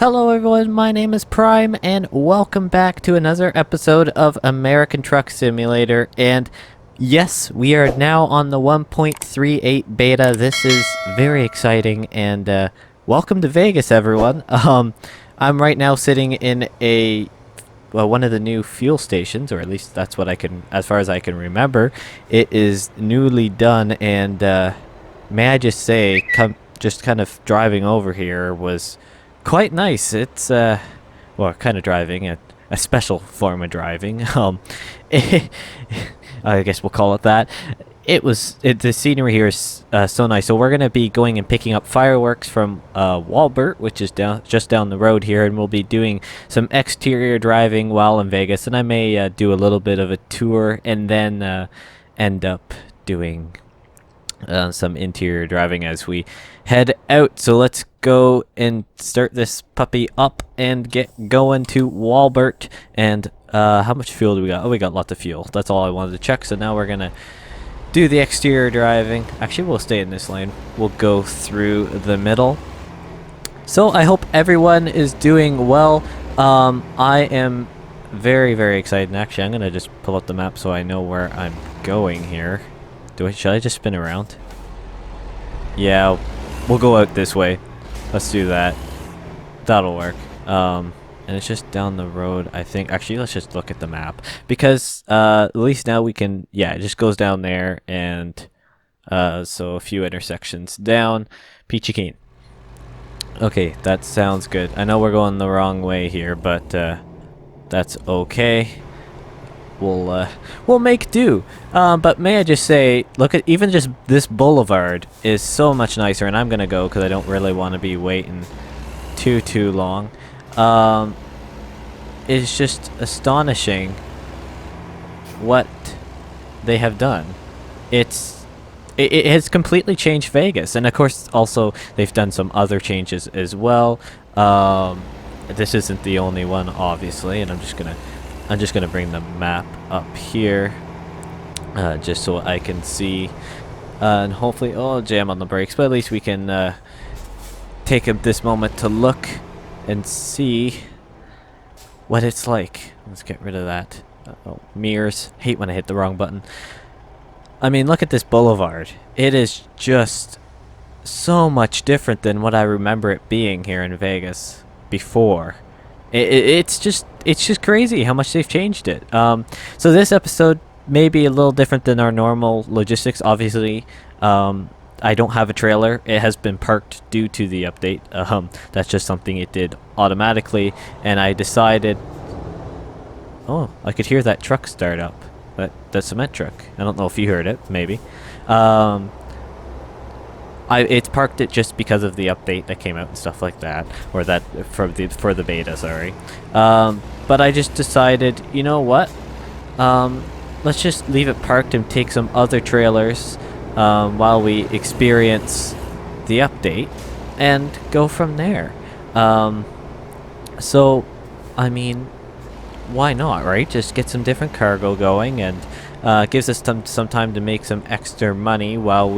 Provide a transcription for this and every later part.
Hello everyone, my name is Prime, and welcome back to another episode of American Truck Simulator. And yes, we are now on the 1.38 beta. This is very exciting, and welcome to Vegas, everyone. I'm right now sitting in one of the new fuel stations, or at least that's what I can, as far as I can remember. It is newly done, and may I just say, just kind of driving over here was quite nice. It's well, kind of driving, a special form of driving. I guess we'll call it that. The scenery here is so nice. So we're gonna be going and picking up fireworks from Walbert, which is just down the road here, and we'll be doing some exterior driving while in Vegas. And I may do a little bit of a tour, and then end up doing some interior driving as we head out. So let's go and start this puppy up and get going to Walbert. And how much fuel do we got? Oh, we got lots of fuel. That's all I wanted to check. So now we're gonna do the exterior driving. Actually, we'll stay in this lane. We'll go through the middle. So I hope everyone is doing well. I am very, very excited. And actually, I'm gonna just pull up the map so I know where I'm going here. Should I just spin around? Yeah, we'll go out this way. Let's do that. That'll work. And it's just down the road, I think. Actually, let's just look at the map, because at least now we can. Yeah, it just goes down there, and so a few intersections down. Peachy Keen. Okay, that sounds good. I know we're going the wrong way here, but that's okay. We'll make do. But may I just say, look at even just this boulevard is so much nicer, and I'm gonna go because I don't really want to be waiting too long. It's just astonishing what they have done. It has completely changed Vegas, and of course also they've done some other changes as well. This isn't the only one, obviously, and I'm just gonna bring the map up here, just so I can see, and hopefully, jam on the brakes, but at least we can take this moment to look and see what it's like. Let's get rid of that. Mirrors. Hate when I hit the wrong button. I mean, look at this boulevard. It is just so much different than what I remember it being here in Vegas before. It's just crazy how much they've changed it. So this episode may be a little different than our normal logistics. Obviously, I don't have a trailer. It has been parked due to the update. That's just something it did automatically, and I decided. Oh, I could hear that truck start up. That cement truck. I don't know if you heard it. Maybe. It's parked it just because of the update that came out and stuff like that, or that for the beta, sorry. But I just decided, you know what? Let's just leave it parked and take some other trailers while we experience the update, and go from there. So, I mean, why not, right? Just get some different cargo going, and gives us some time to make some extra money while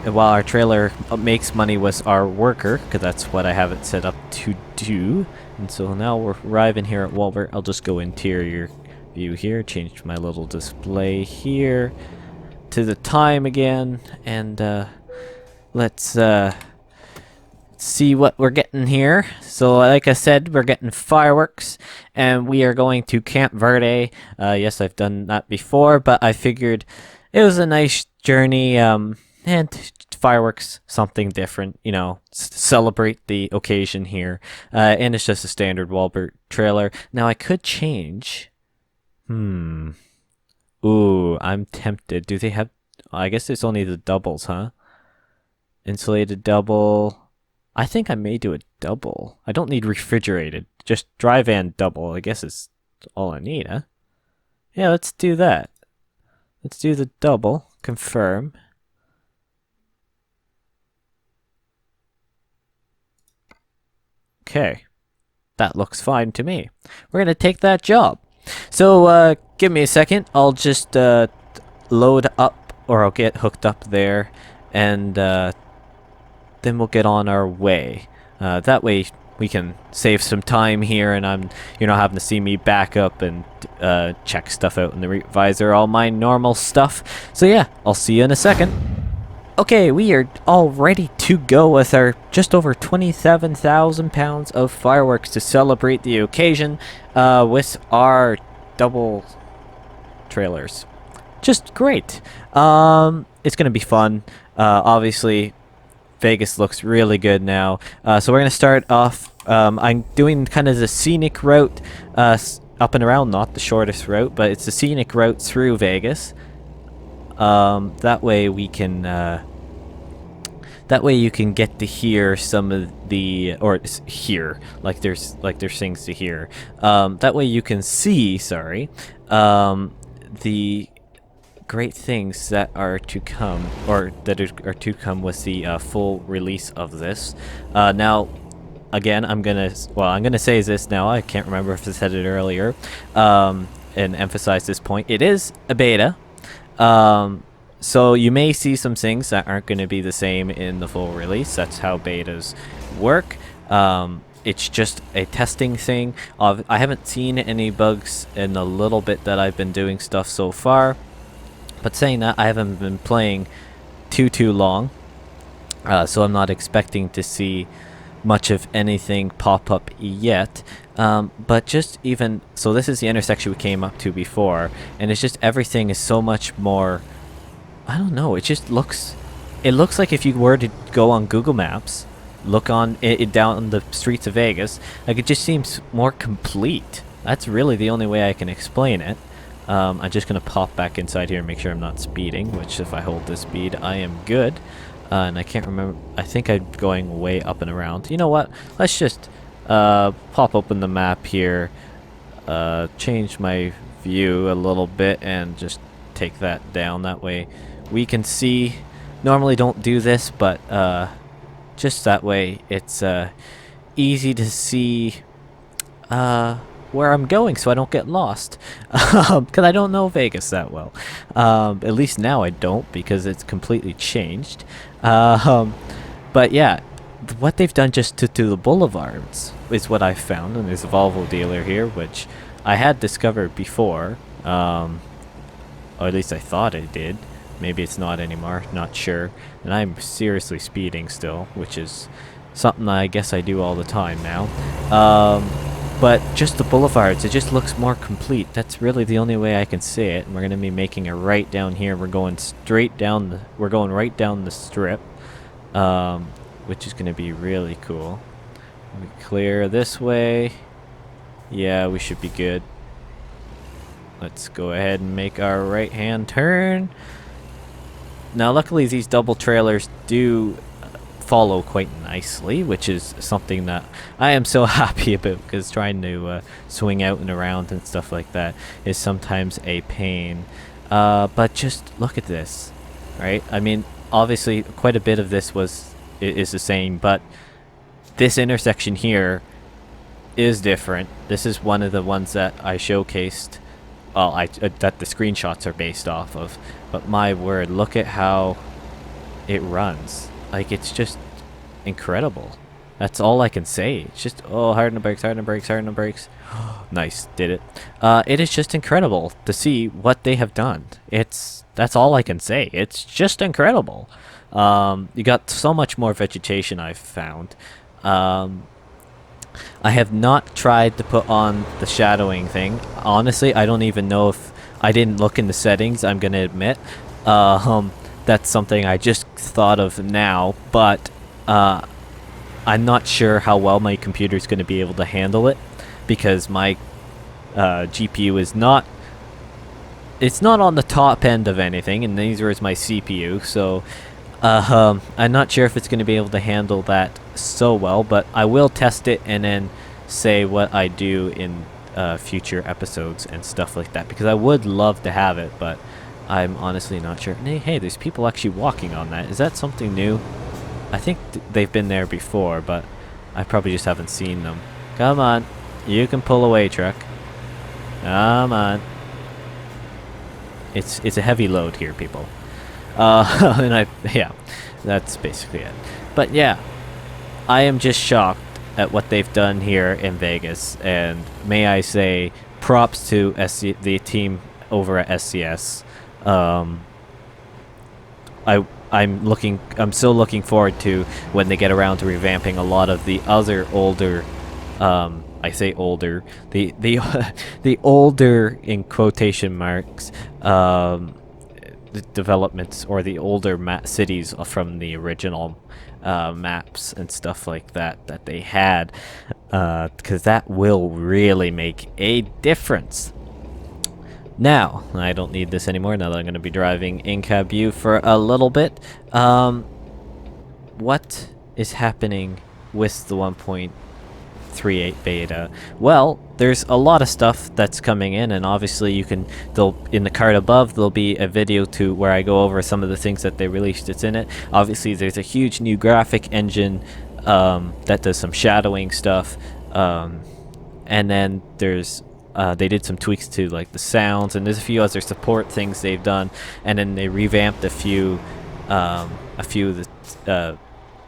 while our trailer makes money with our worker, because that's what I have it set up to do. And so now we're arriving here at Walbert. I'll just go interior view here, change my little display here to the time again, and let's see what we're getting here. So like I said, we're getting fireworks, and we are going to Camp Verde. Yes, I've done that before, but I figured it was a nice journey, and fireworks, something different, you know, celebrate the occasion here. And it's just a standard Walbert trailer. Now I could change. Ooh, I'm tempted. Do they have? I guess it's only the doubles, huh? Insulated double. I think I may do a double. I don't need refrigerated. Just dry van double, I guess is all I need, huh? Yeah, let's do that. Let's do the double. Confirm. Okay. That looks fine to me. We're going to take that job. So, give me a second. I'll just load up, or I'll get hooked up there, and then we'll get on our way. That way we can save some time here, and you're not having to see me back up and check stuff out in the visor, all my normal stuff. So yeah, I'll see you in a second. Okay, we are all ready to go with our just over 27,000 pounds of fireworks to celebrate the occasion with our double trailers. Just great. It's going to be fun. Obviously, Vegas looks really good now. So we're going to start off. I'm doing kind of the scenic route up and around, not the shortest route, but it's the scenic route through Vegas. That way we can that way you can get to hear some of the, or hear, like there's things to hear. That way you can see, sorry, the great things that are to come, or that are to come with the full release of this. Now, again, I'm gonna say this now. I can't remember if I said it earlier, and emphasize this point. It is a beta, so you may see some things that aren't going to be the same in the full release. That's how betas work. It's just a testing thing. I haven't seen any bugs in the little bit that I've been doing stuff so far. But saying that, I haven't been playing too long, so I'm not expecting to see much of anything pop up yet. But just even so, this is the intersection we came up to before, and it's just everything is so much more. I don't know. It just looks. It looks like if you were to go on Google Maps, look on it down the streets of Vegas, like it just seems more complete. That's really the only way I can explain it. I'm just gonna pop back inside here and make sure I'm not speeding. Which, if I hold this speed, I am good. And I can't remember. I think I'm going way up and around. You know what? Let's just pop open the map here, change my view a little bit, and just take that down. That way we can see. Normally don't do this, but just that way it's easy to see where I'm going, so I don't get lost. Because I don't know Vegas that well. At least now I don't, because it's completely changed. But yeah, what they've done just to the boulevards is what I found. And there's a Volvo dealer here, which I had discovered before. Or at least I thought I did. Maybe it's not anymore, not sure. And I'm seriously speeding still, which is something I guess I do all the time now. But just the boulevards, it just looks more complete. That's really the only way I can say it. And we're going to be making a right down here. We're going straight down we're going right down the strip, which is going to be really cool. We clear this way. Yeah, we should be good. Let's go ahead and make our right-hand turn. Now, luckily, these double trailers do follow quite nicely, which is something that I am so happy about, because trying to swing out and around and stuff like that is sometimes a pain. But just look at this, right? I mean, obviously, quite a bit of this is the same, but this intersection here is different. This is one of the ones that I showcased. Well, that the screenshots are based off of, but my word, look at how it runs. Like, it's just incredible. That's all I can say. It's just, oh, hard on the brakes, hard on the brakes, hard on the brakes. Nice, did it. It is just incredible to see what they have done. That's all I can say. It's just incredible. You got so much more vegetation, I've found. I have not tried to put on the shadowing thing. Honestly, I don't even know if I didn't look in the settings, I'm gonna admit. That's something I just thought of now, but I'm not sure how well my computer's gonna be able to handle it, because my GPU is not, it's not on the top end of anything, and neither is my CPU, so I'm not sure if it's going to be able to handle that so well, but I will test it and then say what I do in future episodes and stuff like that, because I would love to have it, but I'm honestly not sure. Hey, there's people actually walking on that. Is that something new? I think they've been there before, but I probably just haven't seen them. Come on, you can pull away, truck. Come on. It's a heavy load here, people. And yeah, that's basically it. But yeah, I am just shocked at what they've done here in Vegas, and may I say, props to the team over at SCS. Um, I'm still looking forward to when they get around to revamping a lot of the other older, I say older, the the older in quotation marks, the developments, or the older cities from the original maps and stuff like that they had, because that will really make a difference. Now, I don't need this anymore now that I'm going to be driving in-cab view for a little bit. What is happening with the 1.38 beta? Well, there's a lot of stuff that's coming in, and obviously in the card above, there'll be a video where I go over some of the things that they released that's in it. Obviously, there's a huge new graphic engine that does some shadowing stuff, and then there's they did some tweaks to like the sounds, and there's a few other support things they've done, and then they revamped a few of the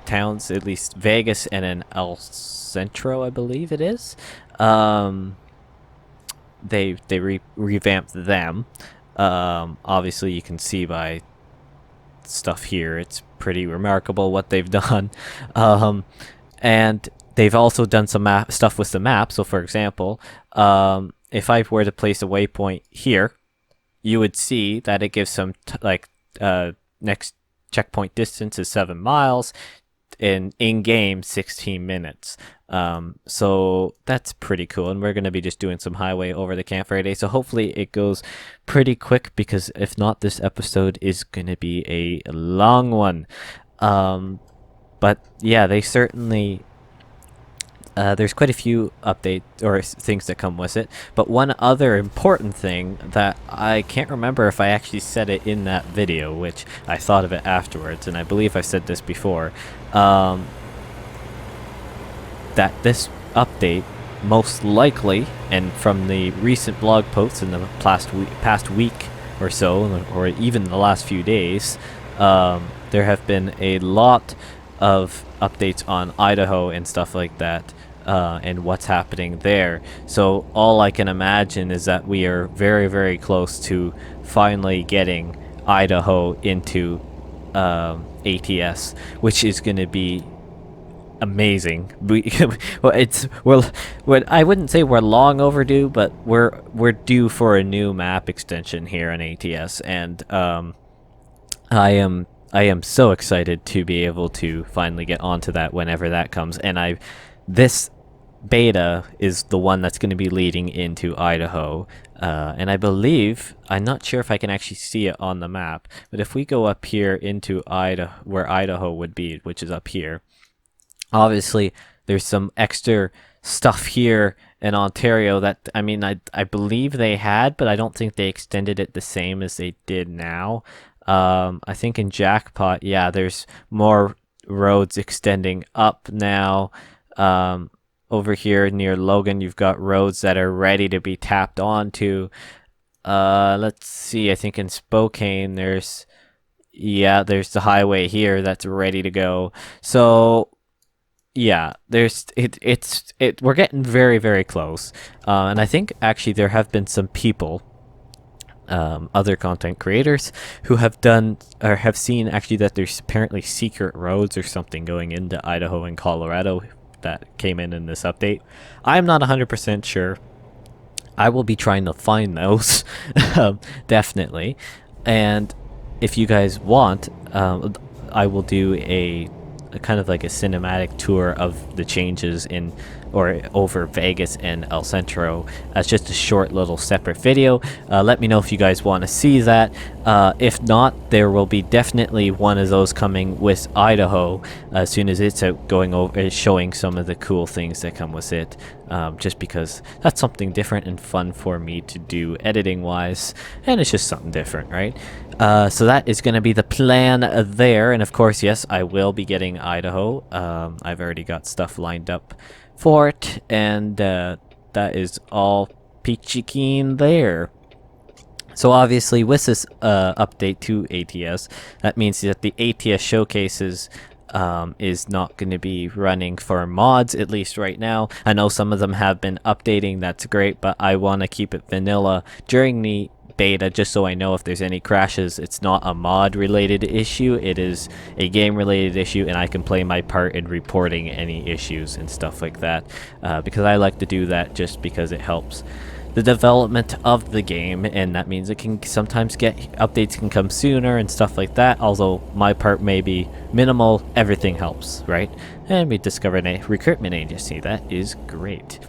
towns, at least Vegas and then El Centro, I believe it is. They revamped them. Obviously, you can see by stuff here, it's pretty remarkable what they've done, and they've also done some stuff with the map. So, for example, if I were to place a waypoint here, you would see that it gives some next checkpoint distance is 7 miles, in-game 16 minutes. So that's pretty cool, and we're going to be just doing some highway over the Camp Verde, so hopefully it goes pretty quick, because if not, this episode is going to be a long one. But yeah, they certainly... there's quite a few updates or things that come with it, but one other important thing that I can't remember if I actually said it in that video, which I thought of it afterwards, and I believe I said this before, that this update most likely, and from the recent blog posts in the past week or so, or even the last few days, there have been a lot of updates on Idaho and stuff like that, and what's happening there. So all I can imagine is that we are very, very close to finally getting Idaho into ATS, which is going to be amazing. I wouldn't say we're long overdue, but we're due for a new map extension here on ATS, and I am so excited to be able to finally get onto that whenever that comes. And this beta is the one that's going to be leading into Idaho, and I believe, I'm not sure if I can actually see it on the map, but if we go up here into Idaho, where Idaho would be, which is up here, obviously there's some extra stuff here in Ontario that, I mean, I believe they had, but I don't think they extended it the same as they did now. I think in Jackpot, yeah, there's more roads extending up now. Over here near Logan, you've got roads that are ready to be tapped onto. Let's see, I think in Spokane, there's the highway here that's ready to go. So yeah, we're getting very, very close. And I think actually there have been some people, other content creators, who have done or have seen actually that there's apparently secret roads or something going into Idaho and Colorado that came in this update. I'm not 100% sure. I will be trying to find those, definitely. And if you guys want, I will do a kind of like a cinematic tour of the changes over Vegas and El Centro as just a short little separate video. Let me know if you guys want to see that. If not, there will be definitely one of those coming with Idaho as soon as it's out, going over, showing some of the cool things that come with it, just because that's something different and fun for me to do editing wise, and it's just something different, right? So that is going to be the plan there, and of course, yes, I will be getting Idaho. I've already got stuff lined up for it, and that is all peachy keen there. So obviously with this update to ATS, that means that the ATS showcases is not going to be running for mods, at least right now. I know some of them have been updating, that's great, but I want to keep it vanilla during the beta just so I know if there's any crashes. It's not a mod related issue, it is a game related issue, and I can play my part in reporting any issues and stuff like that, because I like to do that just because it helps the development of the game, and that means it can sometimes get updates can come sooner and stuff like that. Although my part may be minimal, everything helps, right? And we discovered a recruitment agency. That is great.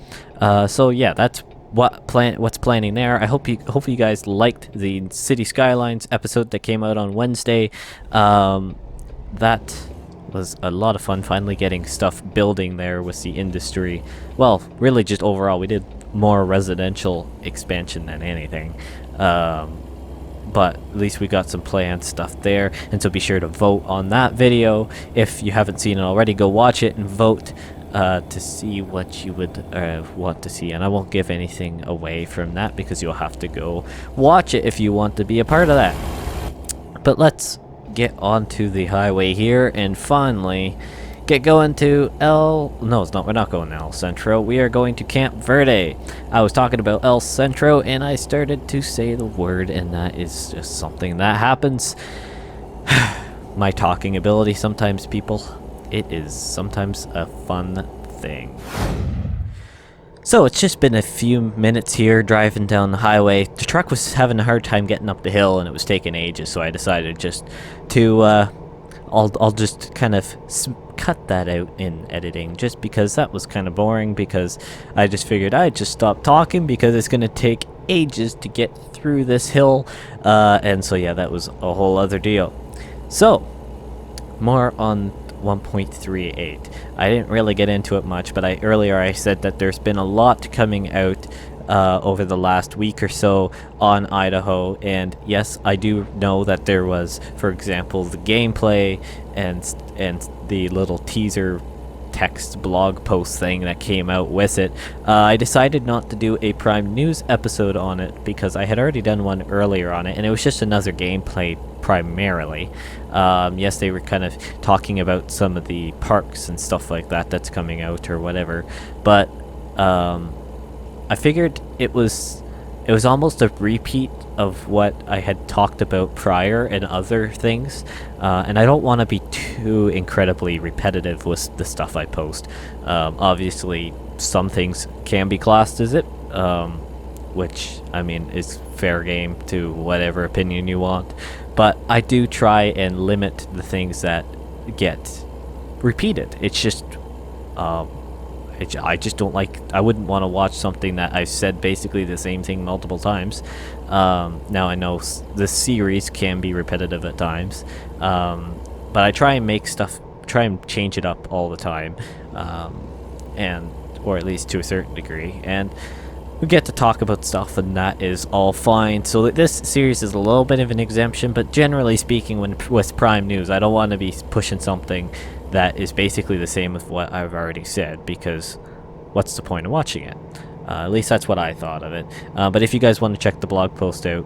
So yeah, that's what's planning there. Hopefully you guys liked the City Skylines episode that came out on Wednesday. That was a lot of fun, finally getting stuff building there with the industry. Well, really just overall, we did more residential expansion than anything. But at least we got some planned stuff there, and so be sure to vote on that video. If you haven't seen it already, go watch it and vote to see what you would want to see. And I won't give anything away from that because you'll have to go watch it if you want to be a part of that. But let's get onto the highway here and finally get going to no, it's not. We're not going to El Centro. We are going to Camp Verde. I was talking about El Centro and I started to say the word, and that is just something that happens. My talking ability sometimes, people. It is sometimes a fun thing. So it's just been a few minutes here driving down the highway. The truck was having a hard time getting up the hill and it was taking ages, so I decided just to I'll just kind of cut that out in editing, just because that was kind of boring, because I just figured I'd just stop talking because it's going to take ages to get through this hill, and so yeah, that was a whole other deal. So more on 1.38. I didn't really get into it much, but earlier I said that there's been a lot coming out over the last week or so on Idaho, and yes, I do know that there was, for example, the gameplay and the little teaser text blog post thing that came out with it. I decided not to do a Prime News episode on it because I had already done one earlier on it, and it was just another gameplay primarily. Yes, they were kind of talking about some of the parks and stuff like that that's coming out or whatever, but I figured it was almost a repeat of what I had talked about prior and other things, and I don't want to be too incredibly repetitive with the stuff I post. Obviously, some things can be classed as it, which, I mean, is fair game to whatever opinion you want, but I do try and limit the things that get repeated. It's just I just don't like. I wouldn't want to watch something that I've said basically the same thing multiple times. Now I know the series can be repetitive at times, but I try and change it up all the time, or at least to a certain degree, and we get to talk about stuff, and that is all fine. So this series is a little bit of an exemption, but generally speaking, with Prime News, I don't want to be pushing something that is basically the same with what I've already said, because what's the point of watching it? At least that's what I thought of it. But if you guys want to check the blog post out,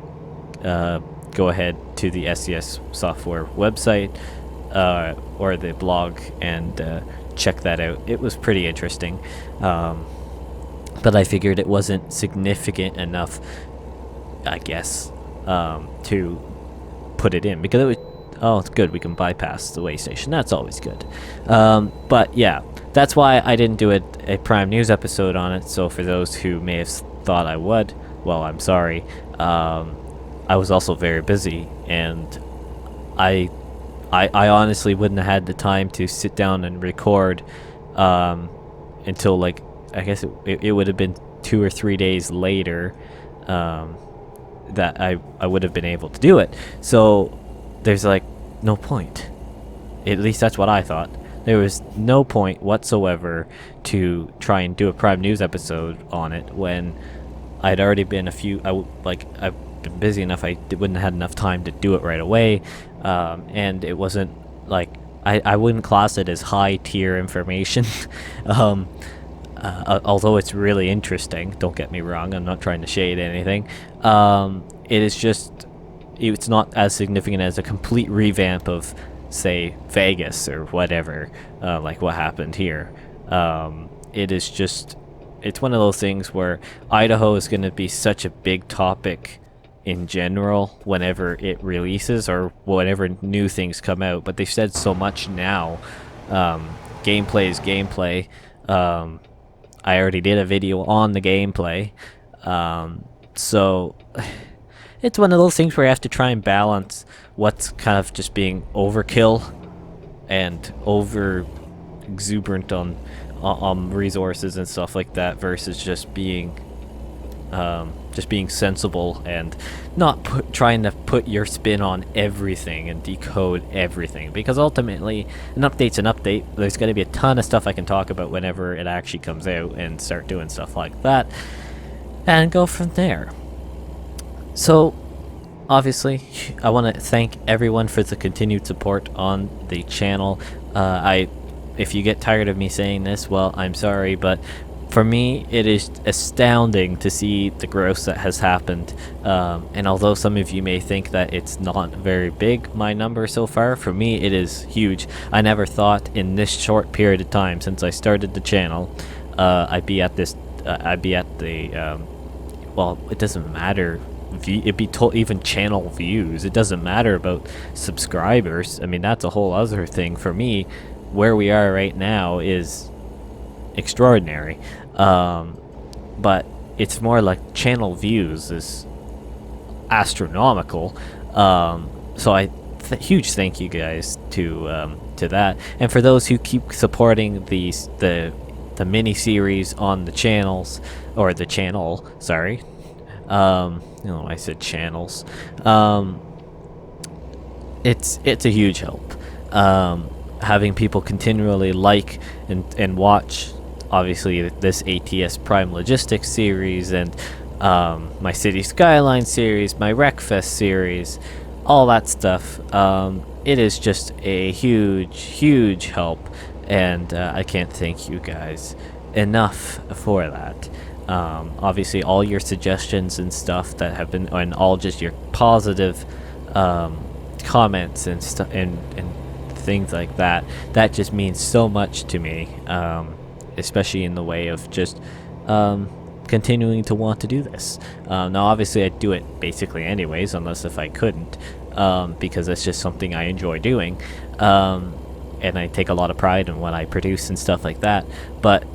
go ahead to the SES software website or the blog and check that out. It was pretty interesting, but I figured it wasn't significant enough, I guess, to put it in, because it was. Oh, it's good. We can bypass the way station. That's always good. But yeah, that's why I didn't do a Prime News episode on it. So for those who may have thought I would, well, I'm sorry. I was also very busy, and I honestly wouldn't have had the time to sit down and record until, like, I guess it would have been 2 or 3 days later that I would have been able to do it. So there's like no point. At least that's what I thought. There was no point whatsoever to try and do a Prime News episode on it when I'd already been I've been busy enough. I wouldn't have had enough time to do it right away, and it wasn't like I wouldn't class it as high tier information. Although it's really interesting, don't get me wrong, I'm not trying to shade anything. It is just, it's not as significant as a complete revamp of say Vegas or whatever, like what happened here. It is just, it's one of those things where Idaho is going to be such a big topic in general whenever it releases or whenever new things come out, but they've said so much now. Gameplay is gameplay. I already did a video on the gameplay, so it's one of those things where you have to try and balance what's kind of just being overkill and over exuberant on resources and stuff like that versus just being sensible and not trying to put your spin on everything and decode everything, because ultimately an update's an update. There's going to be a ton of stuff I can talk about whenever it actually comes out and start doing stuff like that and go from there. So obviously I want to thank everyone for the continued support on the channel. If you get tired of me saying this, well, I'm sorry, but for me, it is astounding to see the growth that has happened. And although some of you may think that it's not very big, my number so far, for me, it is huge. I never thought in this short period of time since I started the channel, I'd be at the, well, it doesn't matter. It'd be even channel views. It doesn't matter about subscribers. I mean, that's a whole other thing. For me, where we are right now is extraordinary, but it's more like channel views is astronomical. So huge thank you guys to that, and for those who keep supporting the mini series on the channels, or the channel, sorry. I said channels. It's a huge help. Having people continually like and watch, obviously, this ATS Prime Logistics series and my City Skyline series, my Wreckfest series, all that stuff. It is just a huge help, and I can't thank you guys enough for that. Obviously, all your suggestions and stuff that have been, and all just your positive comments and stuff and things like that just means so much to me, especially in the way of just continuing to want to do this. Now obviously I'd do it basically anyways, unless if I couldn't, because it's just something I enjoy doing, and I take a lot of pride in what I produce and stuff like that. But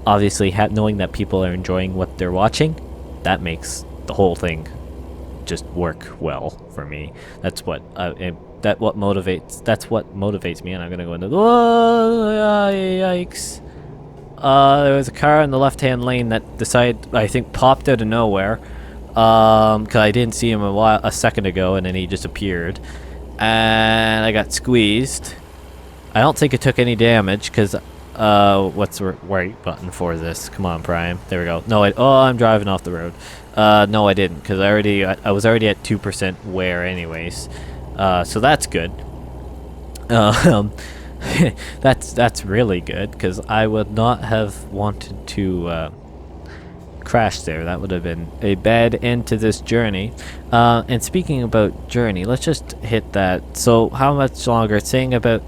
obviously knowing that people are enjoying what they're watching, that makes the whole thing just work well for me. That's what motivates me. And I'm gonna go into, oh, yikes. There was a car in the left-hand lane that I think popped out of nowhere, because I didn't see him a second ago, and then he just appeared, and I got squeezed. I don't think it took any damage, because what's the right button for this? Come on, Prime. There we go. No, I'm driving off the road. No, I didn't, because I was already at 2% wear anyways. So that's good. That's really good, because I would not have wanted to crash there. That would have been a bad end to this journey. And speaking about journey, let's just hit that. So how much longer? It's saying about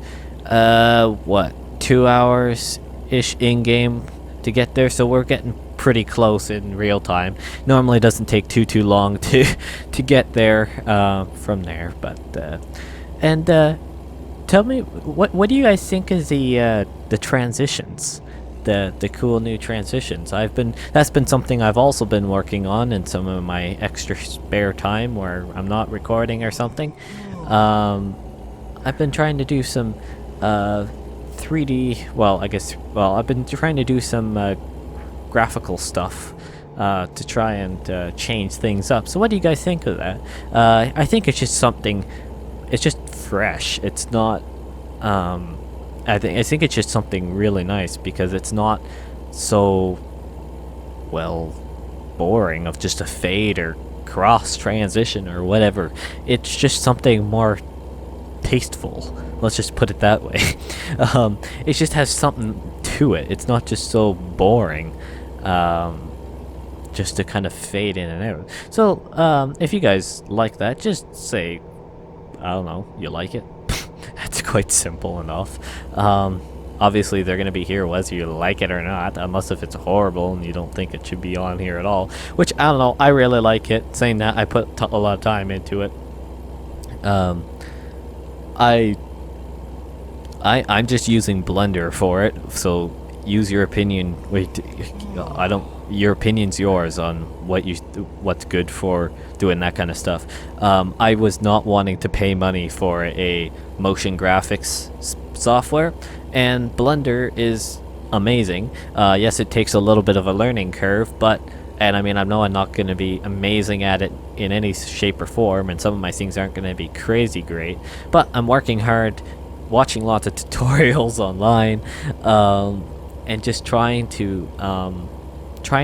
what, 2 hours ish in game to get there, so we're getting pretty close in real time. Normally it doesn't take too long to get there from there, but tell me, what do you guys think is the transitions, the cool new transitions? That's been something I've also been working on in some of my extra spare time where I'm not recording or something. I've been trying to do some 3D, I've been trying to do some graphical stuff to try and change things up. So what do you guys think of that? I think it's just something, it's just fresh. It's not, I think it's just something really nice, because it's not so, well, boring of just a fade or cross transition or whatever. It's just something more tasteful. Let's just put it that way. It just has something to it. It's not just so boring, just to kind of fade in and out. So, if you guys like that, just say, I don't know, you like it. quite simple enough. Obviously, they're going to be here whether you like it or not, unless if it's horrible and you don't think it should be on here at all. Which, I don't know, I really like it. Saying that, I put a lot of time into it. I'm just using Blender for it, so use your opinion. Wait, your opinion's yours on what's good for doing that kind of stuff. I was not wanting to pay money for a motion graphics software, and Blender is amazing. Yes, it takes a little bit of a learning curve, and I mean, I know I'm not going to be amazing at it in any shape or form, and some of my things aren't going to be crazy great, but I'm working hard, watching lots of tutorials online, and just trying to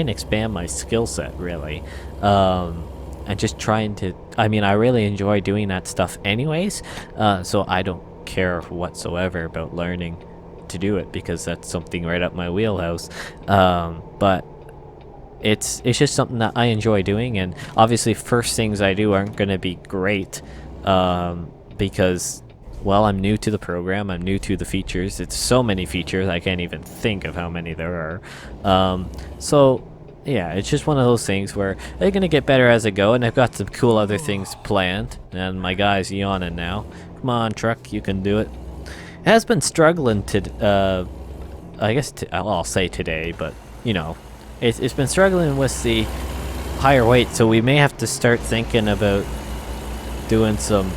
expand my skill set, really, and just trying to, I mean, I really enjoy doing that stuff anyways, so I don't care whatsoever about learning to do it, because that's something right up my wheelhouse. But it's just something that I enjoy doing, and obviously first things I do aren't going to be great, because, well, I'm new to the program, I'm new to the features. It's so many features, I can't even think of how many there are. So yeah, it's just one of those things where they're going to get better as I go, and I've got some cool other things planned, and my guy's yawning now. Come on, truck, you can do it. It has been struggling to, I guess, well, I'll say today, but, you know, it's been struggling with the higher weight, so we may have to start thinking about doing some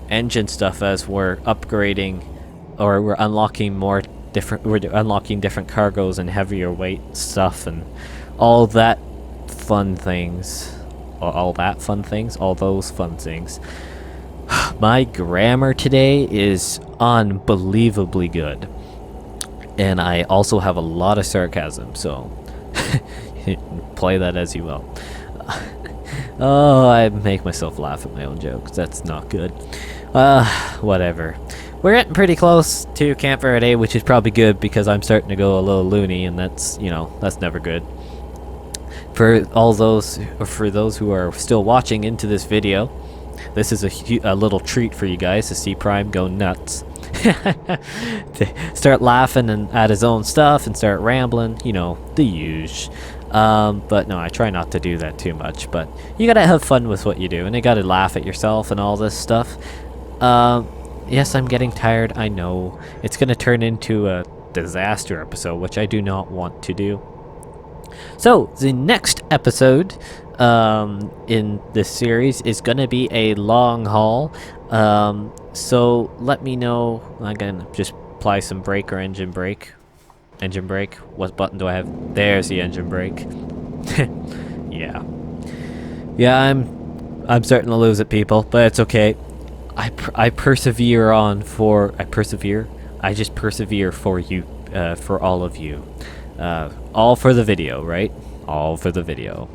engine stuff as we're upgrading, or we're unlocking different cargoes and heavier weight stuff and all that fun things. All those fun things. My grammar today is unbelievably good, and I also have a lot of sarcasm, so play that as you will. Oh, I make myself laugh at my own jokes. That's not good. Whatever. We're getting pretty close to Camp Verde, which is probably good because I'm starting to go a little loony, and that's, you know, that's never good. For those who are still watching into this video, this is a little treat for you guys to see Prime go nuts. To start laughing and at his own stuff and start rambling, you know, the usual. But no, I try not to do that too much, but you gotta have fun with what you do, and you gotta laugh at yourself and all this stuff. Yes, I'm getting tired, I know. It's gonna turn into a disaster episode, which I do not want to do. So, the next episode in this series is gonna be a long haul. So let me know. I'm gonna just apply some brake or engine brake. Engine brake. What button do I have? There's the engine brake. Yeah. Yeah, I'm starting to lose it, people, but it's okay. I persevere on for. I just persevere for you, for all of you. All for the video, right? All for the video.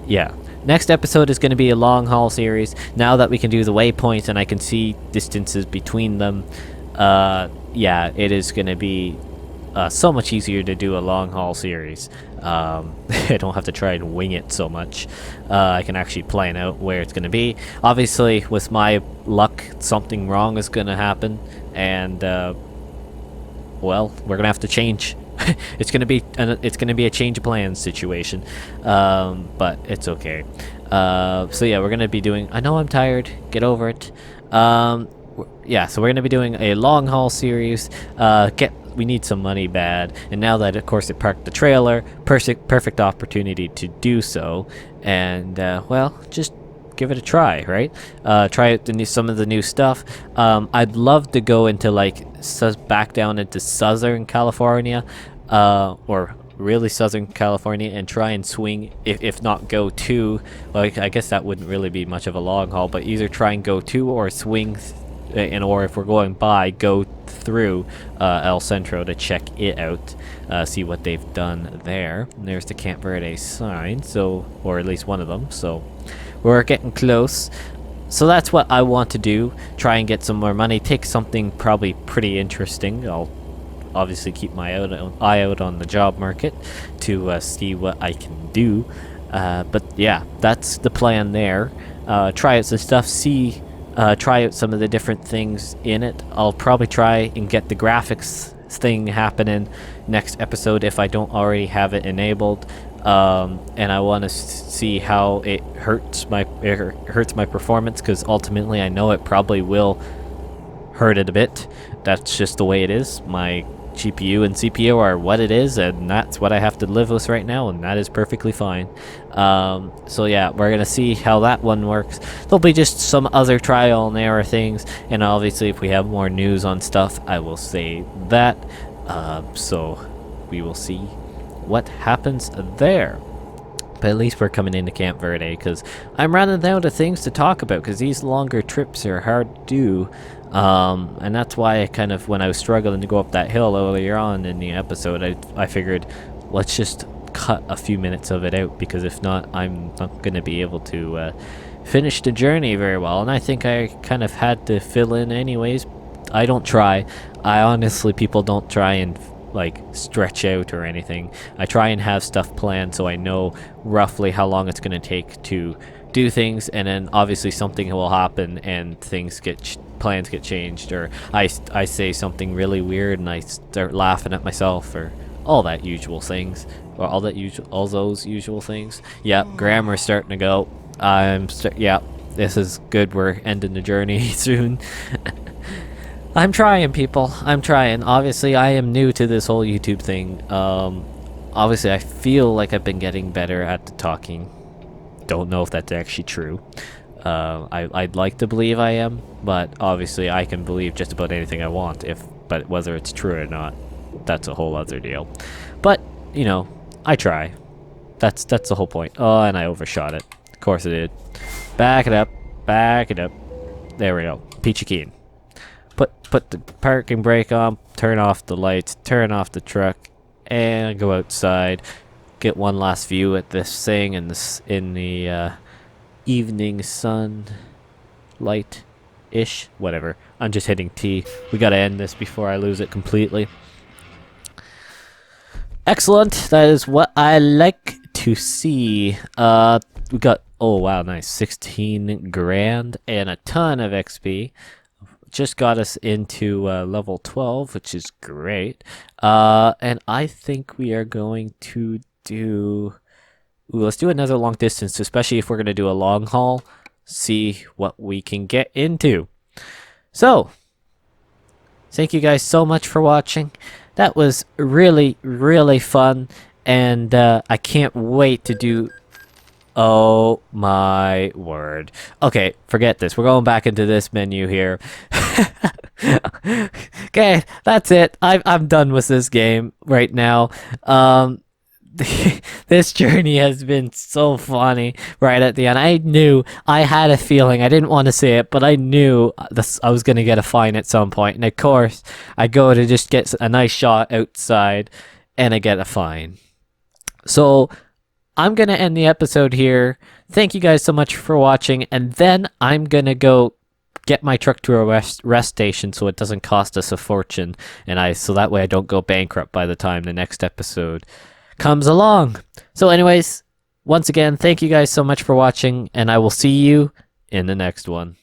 Yeah. Next episode is going to be a long haul series. Now that we can do the waypoints and I can see distances between them, yeah, it is going to be so much easier to do a long haul series. I don't have to try and wing it so much. I can actually plan out where it's going to be. Obviously, with my luck, something wrong is going to happen, and well, we're going to have to change. It's gonna be a change of plans situation, but it's okay. So yeah, we're gonna be doing. I know I'm tired. Get over it. Yeah, so we're gonna be doing a long haul series. We need some money bad, and now that of course it parked the trailer, perfect opportunity to do so. And well, just give it a try, right? Try out some of the new stuff. I'd love to go into back down into Southern California, or really Southern California, and try and swing, if not go to, like, I guess that wouldn't really be much of a long haul, but either try and go to or swing, or if we're going by, go through El Centro to check it out, see what they've done there. And there's the Camp Verde sign, so, or at least one of them, so we're getting close. So that's what I want to do, try and get some more money, take something probably pretty interesting. I'll obviously keep my eye out on the job market to see what I can do. But yeah, that's the plan there. Try out some stuff, see try out some of the different things in it. I'll probably try and get the graphics thing happening next episode if I don't already have it enabled. And I want to see how it hurts my performance, because ultimately I know it probably will hurt it a bit. That's just the way it is. My GPU and CPU are what it is, and that's what I have to live with right now, and that is perfectly fine. So yeah, we're gonna see how that one works. There'll be just some other trial and error things, and obviously if we have more news on stuff, I will say that. So we will see what happens there. But at least we're coming into Camp Verde, because I'm running out of things to talk about, because these longer trips are hard to do. And that's why I kind of, when I was struggling to go up that hill earlier on in the episode, I figured, let's just cut a few minutes of it out, because if not, I'm not going to be able to finish the journey very well. And I think I kind of had to fill in anyways. I don't try. People don't try and like stretch out or anything. I try and have stuff planned so I know roughly how long it's going to take to do things, and then obviously something will happen and plans get changed, or I say something really weird and I start laughing at myself, or all that usual things, or all those usual things. Yeah, grammar's starting to go. Yeah, this is good. We're ending the journey soon. I'm trying, people. I'm trying. Obviously, I am new to this whole YouTube thing. Obviously, I feel like I've been getting better at the talking. Don't know if that's actually true. I'd like to believe I am, but obviously I can believe just about anything I want. But whether it's true or not, that's a whole other deal. But you know, I try. That's the whole point. Oh, and I overshot it. Of course I did. Back it up. Back it up. There we go. Peachy keen. Put the parking brake on, turn off the lights, turn off the truck, and go outside. Get one last view at this thing in the evening sun light-ish, whatever. I'm just hitting T. We gotta end this before I lose it completely. Excellent. That is what I like to see. We got, oh wow, nice, 16 grand and a ton of XP. Just got us into level 12, which is great. And I think we are going to do... let's do another long distance, especially if we're going to do a long haul. See what we can get into. So, thank you guys so much for watching. That was really, really fun. And I can't wait to do... Oh my word. Okay, forget this. We're going back into this menu here. Okay, that's it. I'm done with this game right now. This journey has been so funny right at the end. I had a feeling, I didn't want to say it, but I knew I was going to get a fine at some point. And of course, I go to just get a nice shot outside and I get a fine. So I'm going to end the episode here. Thank you guys so much for watching. And then I'm going to go get my truck to a rest station so it doesn't cost us a fortune. And so that way I don't go bankrupt by the time the next episode comes along. So anyways, once again, thank you guys so much for watching, and I will see you in the next one.